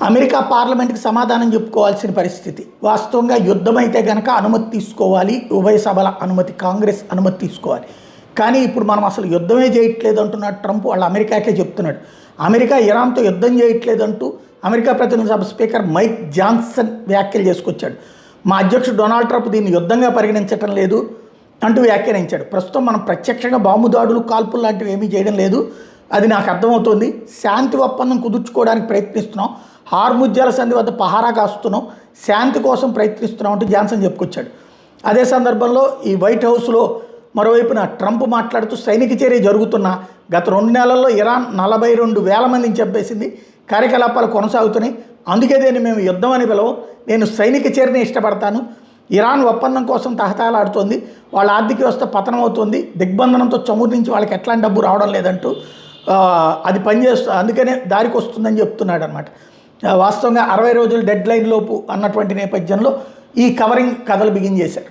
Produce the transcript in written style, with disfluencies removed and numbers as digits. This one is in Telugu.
అమెరికా పార్లమెంట్కి సమాధానం చెప్పుకోవాల్సిన పరిస్థితి. వాస్తవంగా యుద్ధమైతే కనుక అనుమతి తీసుకోవాలి, ఉభయ సభల అనుమతి, కాంగ్రెస్ అనుమతి తీసుకోవాలి. కానీ ఇప్పుడు మనం అసలు యుద్ధమే చేయట్లేదు అంటున్నాడు ట్రంప్. వాళ్ళు అమెరికాకే చెప్తున్నాడు. అమెరికా ఇరాన్తో యుద్ధం చేయట్లేదంటూ అమెరికా ప్రతినిధి సభ స్పీకర్ మైక్ జాన్సన్ వ్యాఖ్యలు చేసుకొచ్చాడు. మా అధ్యక్షుడు డొనాల్డ్ ట్రంప్ దీన్ని యుద్ధంగా పరిగణించటం లేదు అంటూ వ్యాఖ్యానించాడు. ప్రస్తుతం మనం ప్రత్యక్షంగా బాంబు దాడులు, కాల్పులు లాంటివి ఏమీ చేయడం లేదు, అది నాకు అర్థమవుతోంది. శాంతి ఒప్పందం కుదుర్చుకోవడానికి ప్రయత్నిస్తున్నాం, హార్ముజ్ జలసంధి వద్ద పహారా కాస్తున్నాం, శాంతి కోసం ప్రయత్నిస్తున్నాం అంటూ జాన్సన్ చెప్పుకొచ్చాడు. అదే సందర్భంలో ఈ వైట్ హౌస్లో మరోవైపున ట్రంప్ మాట్లాడుతూ సైనిక చర్య జరుగుతున్న గత 2 నెలల్లో ఇరాన్ 42,000 మందిని చంపేసింది, కార్యకలాపాలు కొనసాగుతున్నాయి, అందుకే దీన్ని మేము యుద్ధం అని పిలవం, నేను సైనిక చర్యని ఇష్టపడతాను. ఇరాన్ ఒప్పందం కోసం తహతహలాడుతోంది, వాళ్ళ ఆర్థిక వ్యవస్థ పతనం అవుతుంది, దిగ్బంధనంతో చమురు నుంచి వాళ్ళకి ఎట్లాంటి డబ్బు రావడం లేదంటూ అది పనిచేస్తూ అందుకనే దారికి వస్తుందని చెప్తున్నాడు అనమాట. వాస్తవంగా 60 రోజులు డెడ్ లైన్ లోపు అన్నటువంటి నేపథ్యంలో ఈ కవరింగ్ కథలు బిగిన్ చేశారు.